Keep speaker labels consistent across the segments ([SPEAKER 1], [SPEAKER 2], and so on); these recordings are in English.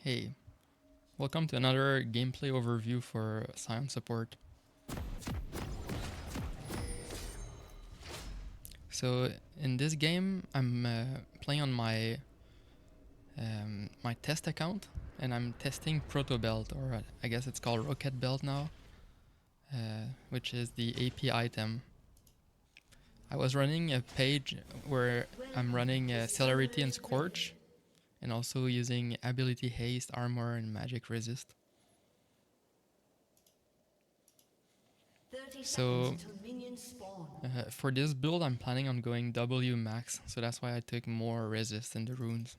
[SPEAKER 1] Hey, welcome to another gameplay overview for Sion Support. So in this game, I'm playing on my my test account, and I'm testing Proto Belt, or I guess it's called Rocket Belt now, which is the AP item. I was running a page where I'm running Celerity and Scorch, and also using Ability Haste, Armor, and Magic Resist. So for this build, I'm planning on going W max, so that's why I took more resist in the runes.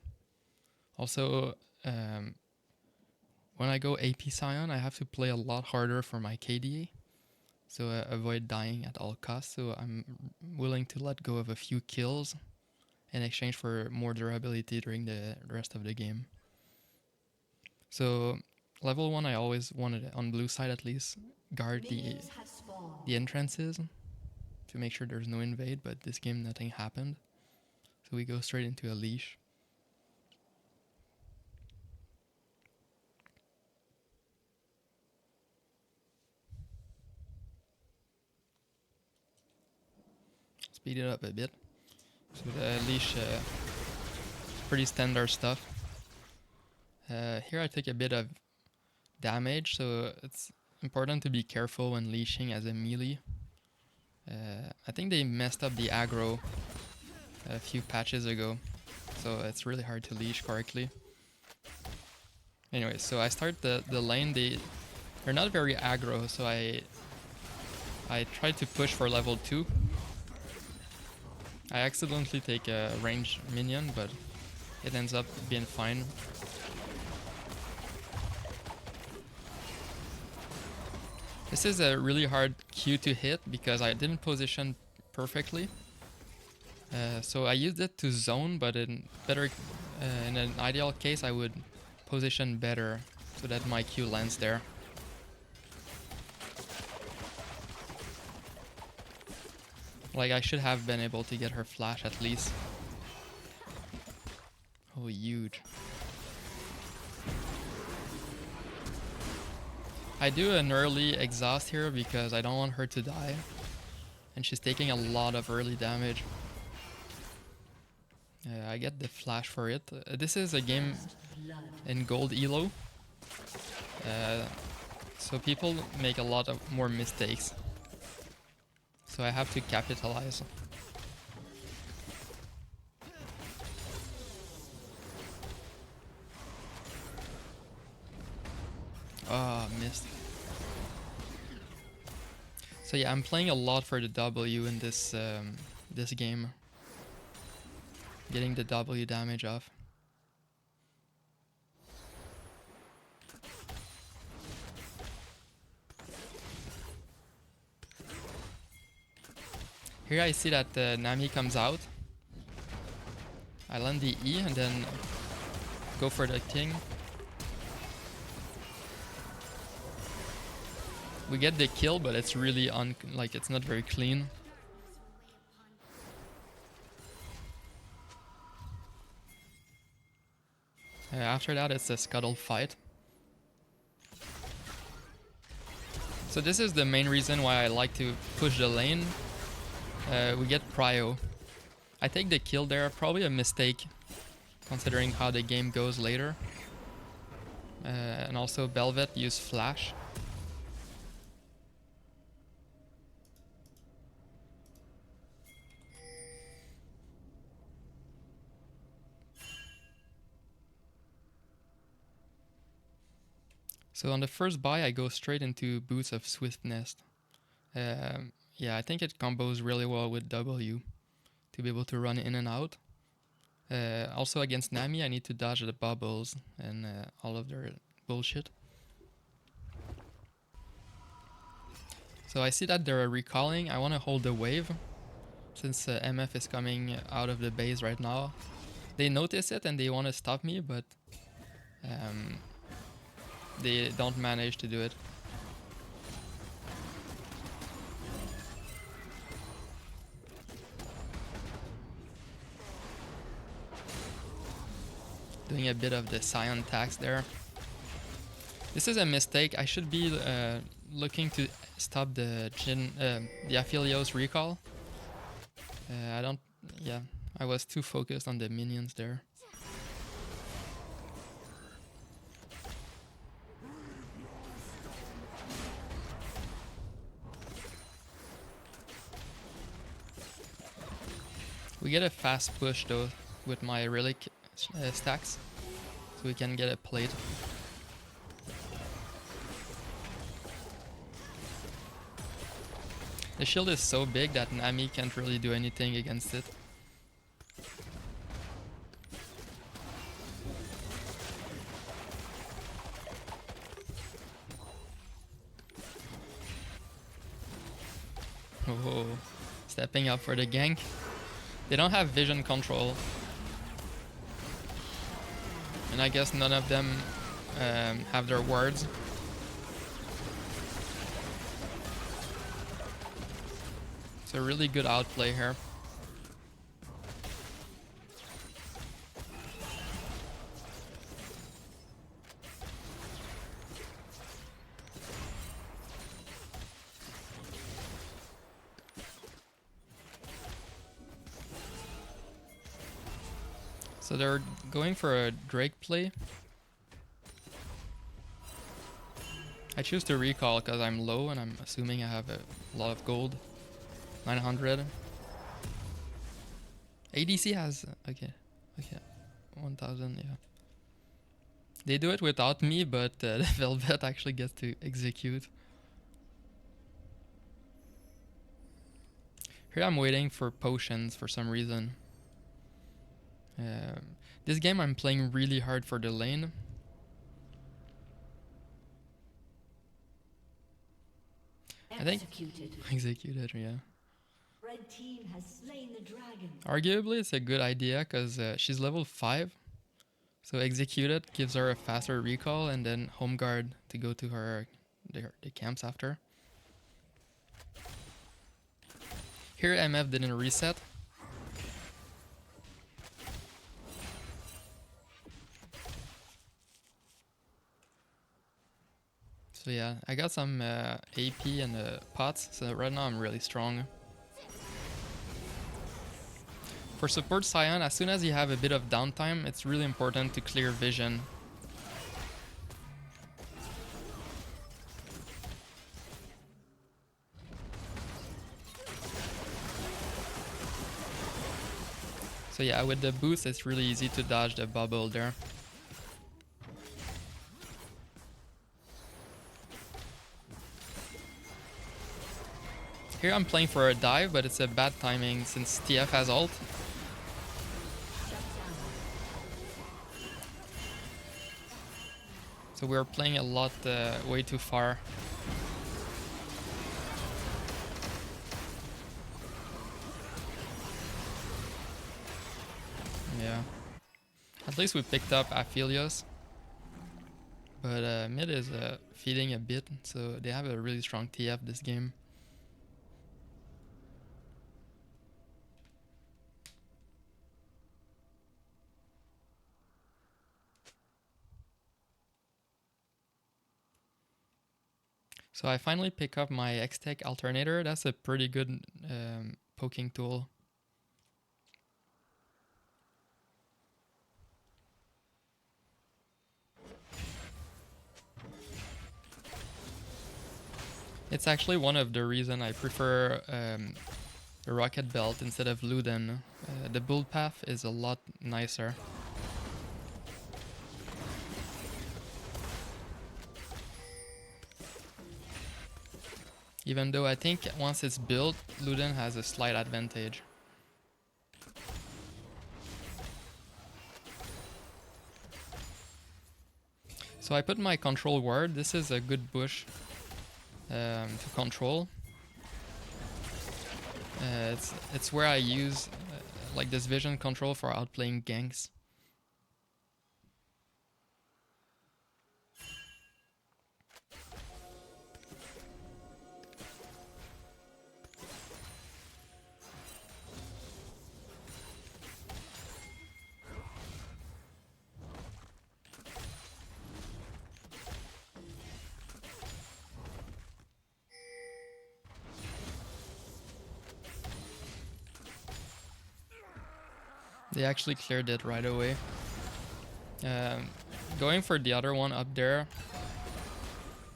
[SPEAKER 1] Also, when I go AP Sion, I have to play a lot harder for my KDA, so avoid dying at all costs. So I'm willing to let go of a few kills in exchange for more durability during the rest of the game. So level 1, I always wanted, on blue side at least, guard the entrances to make sure there's no invade, but this game nothing happened. So we go straight into a leash. Speed it up a bit. So the leash, pretty standard stuff. Here I take a bit of damage, so it's important to be careful when leashing as a melee. I think they messed up the aggro a few patches ago, so it's really hard to leash correctly. Anyway, so I start the lane. They're not very aggro, so I try to push for level 2. I accidentally take a ranged minion, but it ends up being fine. This is a really hard Q to hit because I didn't position perfectly. So I used it to zone, but in an ideal case I would position better so that my Q lands there. Like I should have been able to get her flash at least. Oh, huge. I do an early exhaust here because I don't want her to die. And she's taking a lot of early damage. I get the flash for it. This is a game in gold elo. So people make a lot of more mistakes. So I have to capitalize. Ah, missed. So yeah, I'm playing a lot for the W in this this game. Getting the W damage off. Here I see that Nami comes out. I land the E and then go for the king. We get the kill, but it's really it's not very clean. After that, it's a scuttle fight. So this is the main reason why I like to push the lane. We get prio. I take the kill there, probably a mistake considering how the game goes later. And also Belvet used flash. So on the first buy, I go straight into Boots of Swiftness. Yeah, I think it combos really well with W to be able to run in and out. Also against Nami, I need to dodge the bubbles and all of their bullshit. So I see that they're recalling. I want to hold the wave since MF is coming out of the base right now. They notice it and they want to stop me, but they don't manage to do it. doing a bit of the Sion tax there. This is a mistake. I should be looking to stop the Aphelios recall. I was too focused on the minions there. We get a fast push though with my relic stacks, so we can get a plate. The shield is so big that Nami can't really do anything against it. Oh, stepping up for the gank. They don't have vision control. And I guess none of them have their wards. It's a really good outplay here. So they're going for a Drake play. I choose to recall because I'm low and I'm assuming I have a lot of gold. 900. ADC has... Okay. 1000, yeah. They do it without me, but the Velvet actually gets to execute. Here I'm waiting for potions for some reason. This game I'm playing really hard for the lane. I think executed, yeah.
[SPEAKER 2] Red team has slain the dragon.
[SPEAKER 1] Arguably it's a good idea because she's level 5. So executed gives her a faster recall and then home guard to go to her the camps after. Here MF didn't reset. So yeah, I got some AP and pots, so right now I'm really strong. For support Sion, as soon as you have a bit of downtime, it's really important to clear vision. So yeah, with the boost, it's really easy to dodge the bubble there. Here I'm playing for a dive, but it's a bad timing since TF has ult. So we're playing a lot way too far. Yeah. At least we picked up Aphelios. But mid is feeding a bit, so they have a really strong TF this game. So I finally pick up my X-Tech alternator. That's a pretty good poking tool. It's actually one of the reasons I prefer the Rocket Belt instead of Luden. The build path is a lot nicer. Even though I think once it's built, Luden has a slight advantage. So I put my control ward. This is a good bush to control. It's where I use like this vision control for outplaying ganks. They actually cleared it right away. Going for the other one up there,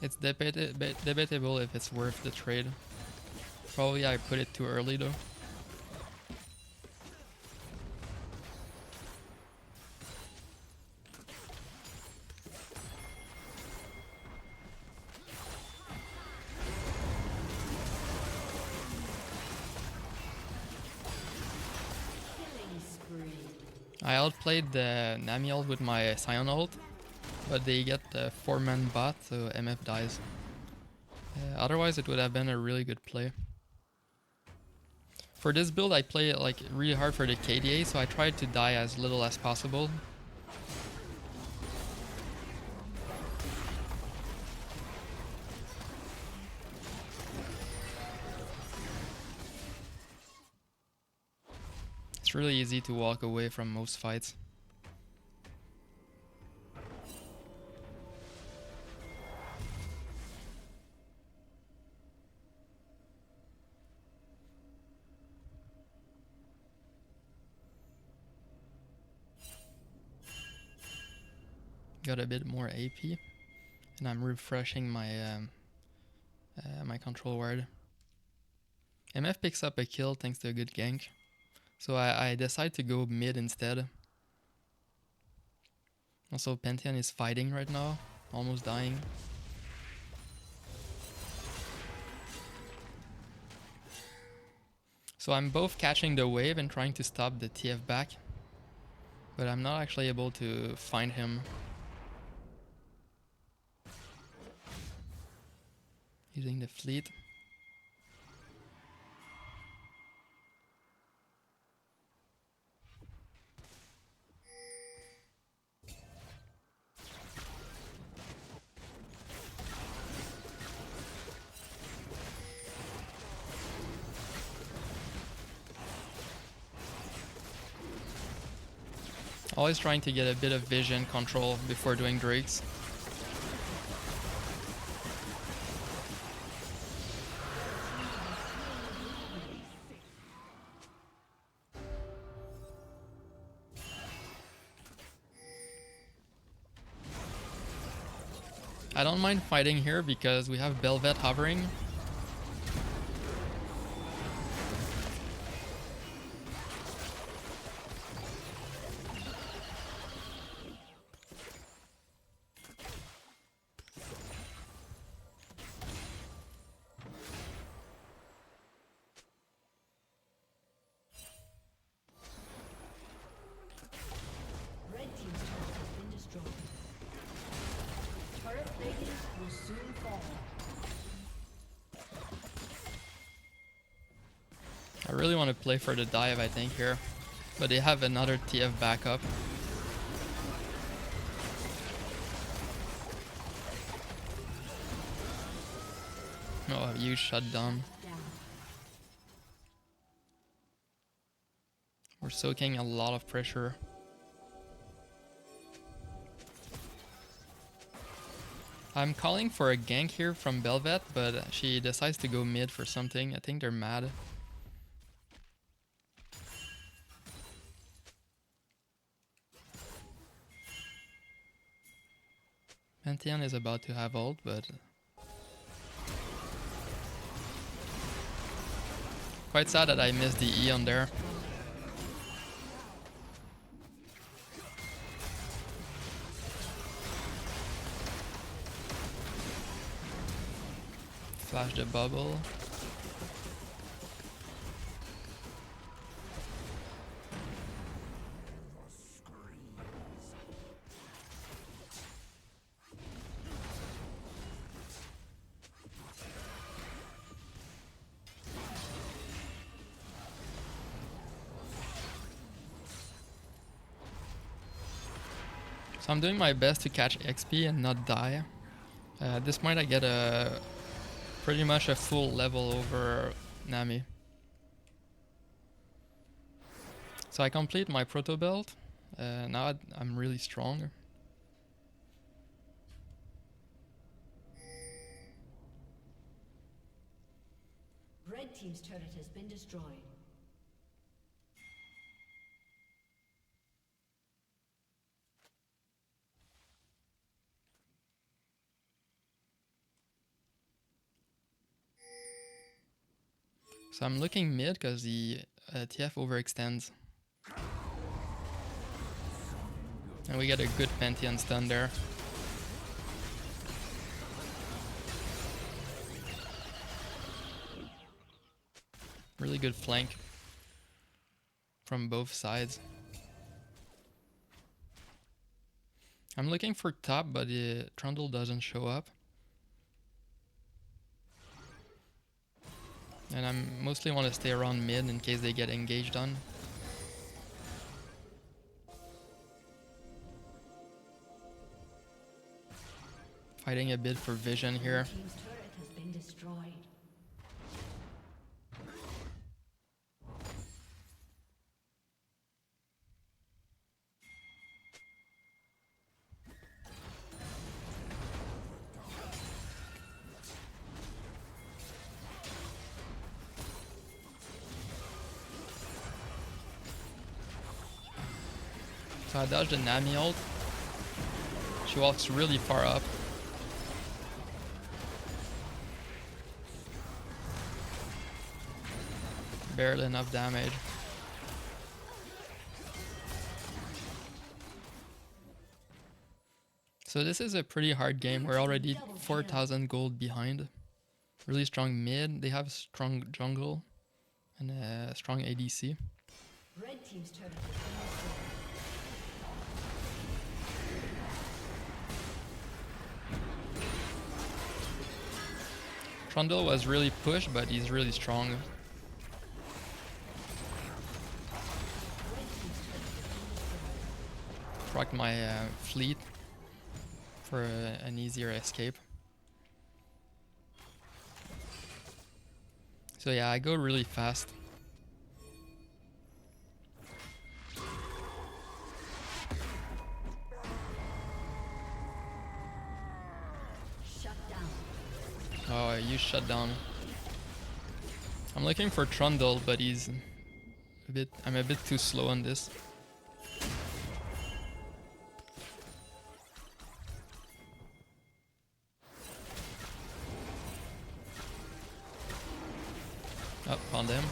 [SPEAKER 1] it's debatable if it's worth the trade. Probably I put it too early though. I outplayed the Nami ult with my Sion ult, but they get the 4-man bot, so MF dies. Otherwise it would have been a really good play. For this build I play it like really hard for the KDA, so I tried to die as little as possible. It's really easy to walk away from most fights. Got a bit more AP, and I'm refreshing my my control ward. MF picks up a kill thanks to a good gank, so I decide to go mid instead. Also, Pantheon is fighting right now, almost dying. So I'm both catching the wave and trying to stop the TF back, but I'm not actually able to find him. Using the fleet. Always trying to get a bit of vision control before doing drakes. I don't mind fighting here because we have Bel'Vet hovering.
[SPEAKER 2] Red team's turret has been destroyed. Turret plating will soon fall.
[SPEAKER 1] I really want to play for the dive, I think, here. But they have another TF backup. Oh, a huge shutdown. We're soaking a lot of pressure. I'm calling for a gank here from Bel'Vet, but she decides to go mid for something. I think they're mad. Pantheon is about to have ult, but quite sad that I missed the E on there. Flash the bubble. So I'm doing my best to catch XP and not die. At this point I get a pretty much a full level over Nami. So I complete my proto belt. Now I'm really strong.
[SPEAKER 2] Red team's turret has been destroyed.
[SPEAKER 1] So I'm looking mid because the TF overextends. And we get a good Pantheon stun there. Really good flank from both sides. I'm looking for top, but Trundle doesn't show up. And I mostly want to stay around mid in case they get engaged on. Fighting a bit for vision here.
[SPEAKER 2] Team's turret has been destroyed.
[SPEAKER 1] So I dodged the Nami ult. She walks really far up. Barely enough damage. So this is a pretty hard game. We're already 4,000 gold behind. Really strong mid. They have strong jungle and a strong ADC.
[SPEAKER 2] Red team's turret has been destroyed.
[SPEAKER 1] Trundle was really pushed, but he's really strong. Proc my fleet for an easier escape. So yeah, I go really fast.
[SPEAKER 2] Shut down.
[SPEAKER 1] Oh, you shut down. I'm looking for Trundle, but he's I'm a bit too slow on this. Oh, found him.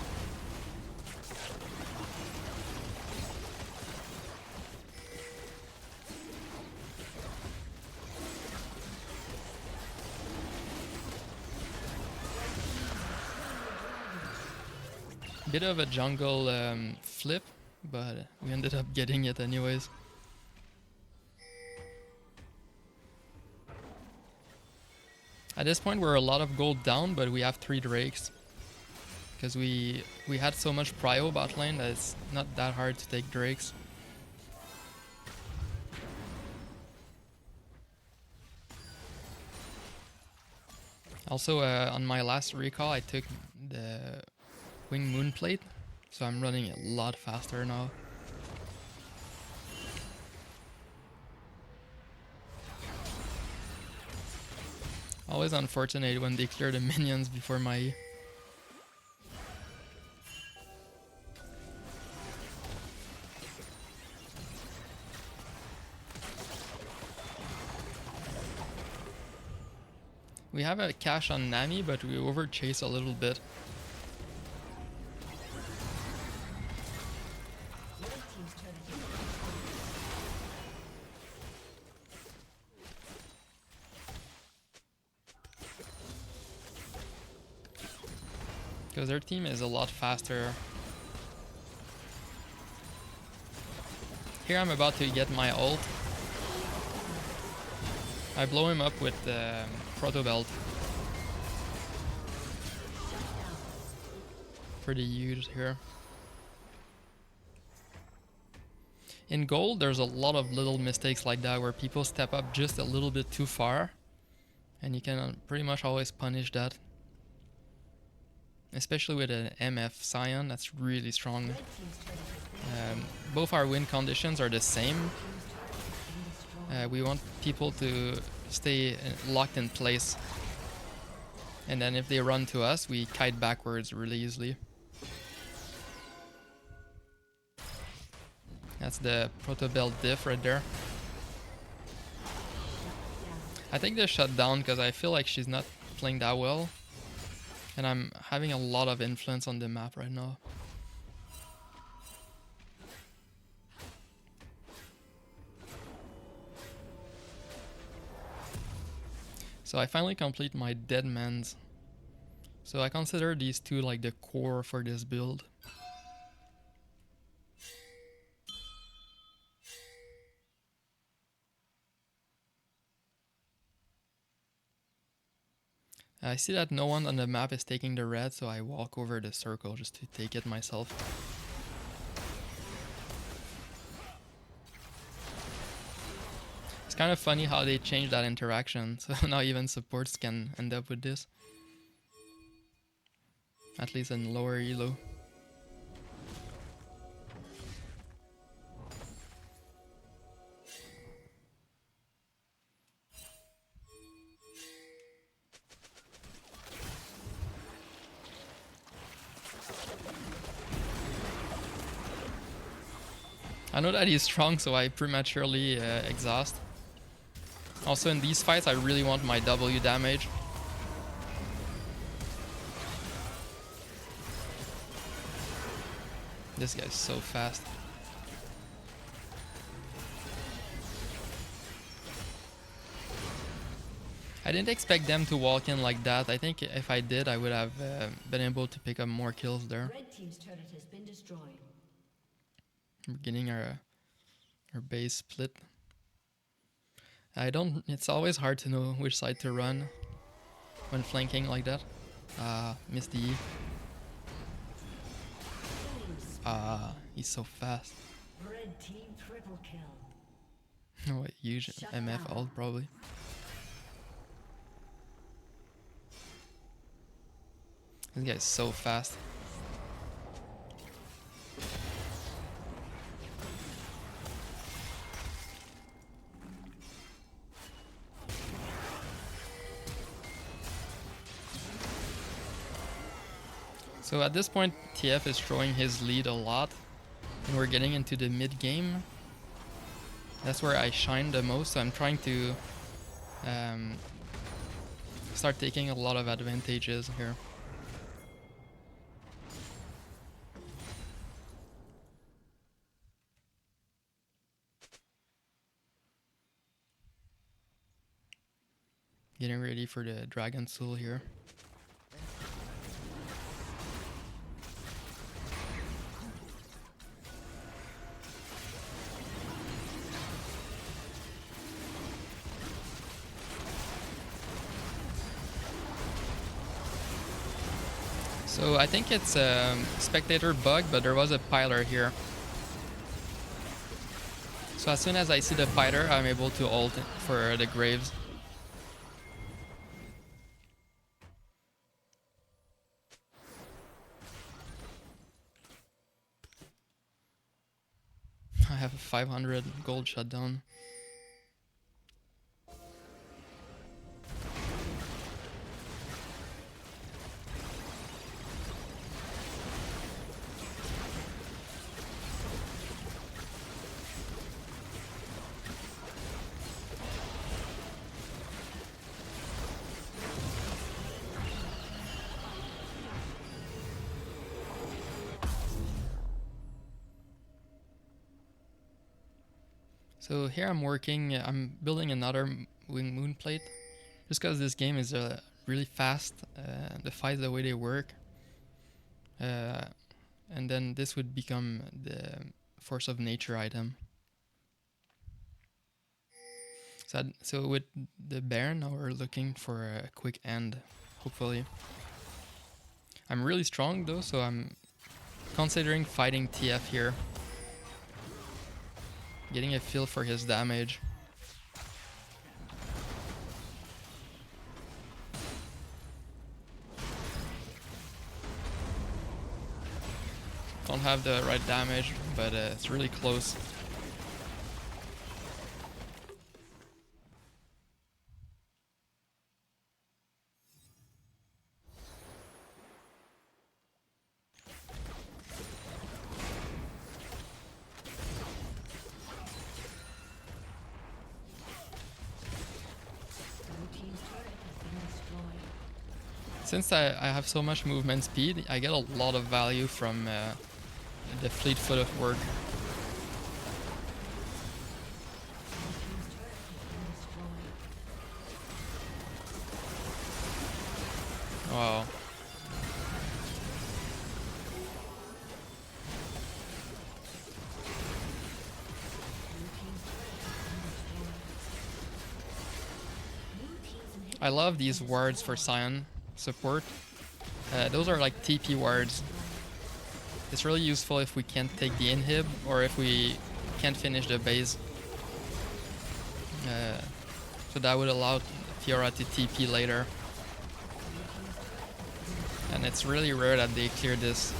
[SPEAKER 1] Bit of a jungle flip, but we ended up getting it anyways. At this point we're a lot of gold down, but we have 3 drakes. Because we had so much prio bot lane that it's not that hard to take drakes. Also on my last recall I took the Wing Moon Plate, so I'm running a lot faster now. Always unfortunate when they clear the minions before my E. We have a cash on Nami, but we overchase a little bit.
[SPEAKER 2] Red team's turret has been
[SPEAKER 1] Because their team is a lot faster. Here I'm about to get my ult. I blow him up with the Proto Belt. Pretty huge here. In gold, there's a lot of little mistakes like that where people step up just a little bit too far. And you can pretty much always punish that. Especially with an MF Sion, that's really strong.
[SPEAKER 2] Red team's turret has been
[SPEAKER 1] Both our win conditions are the same.
[SPEAKER 2] team's turret has been destroyed.
[SPEAKER 1] We want people to stay locked in place. And then if they run to us, we kite backwards really easily. That's the Proto Belt diff right there. I think they shut down because I feel like she's not playing that well. And I'm having a lot of influence on the map right now. So I finally complete my dead mans. So I consider these two like the core for this build. I see that no one on the map is taking the red, so I walk over the circle just to take it myself. It's kind of funny how they changed that interaction, so now even supports can end up with this. At least in lower elo. I know that he's strong, so I prematurely exhaust. Also in these fights, I really want my W damage. This guy's so fast. I didn't expect them to walk in like that. I think if I did, I would have been able to pick up more kills there.
[SPEAKER 2] Red team's turret has been destroyed.
[SPEAKER 1] We're getting our base split. It's always hard to know which side to run when flanking like that. Missed the E. He's so fast.
[SPEAKER 2] Red team triple kill.
[SPEAKER 1] Oh, huge MF ult probably. This guy's so fast. So at this point, TF is throwing his lead a lot, and we're getting into the mid game. That's where I shine the most, so I'm trying to start taking a lot of advantages here. Getting ready for the Dragon Soul here. So I think it's a spectator bug, but there was a piler here. So as soon as I see the fighter, I'm able to ult for the Graves. I have a 500 gold shutdown. So here I'm building another wing moon plate, just because this game is really fast, the fights the way they work, and then this would become the force of nature item. So with the Baron, now we're looking for a quick end, hopefully. I'm really strong though, so I'm considering fighting TF here. Getting a feel for his damage. Don't have the right damage, but it's really close.
[SPEAKER 2] Blue team's turret has been destroyed.
[SPEAKER 1] Since I have so much movement speed, I get a lot of value from the fleet foot of work. Wow. I love these wards for Sion support. Those are like TP wards. It's really useful if we can't take the inhib or if we can't finish the base. So that would allow Fiora to TP later. And it's really rare that they clear this.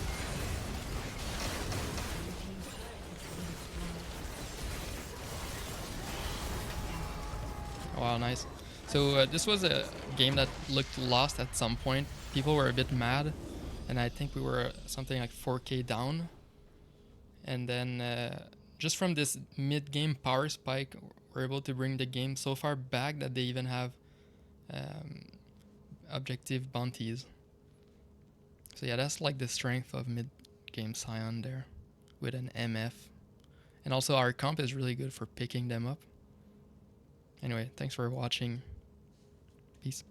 [SPEAKER 1] Wow, nice. So this was a game that looked lost at some point. People were a bit mad, and I think we were something like 4k down. And then just from this mid-game power spike, we're able to bring the game so far back that they even have objective bounties. So yeah, that's like the strength of mid-game Sion there with an MF. And also our comp is really good for picking them up. Anyway, thanks for watching. Peace.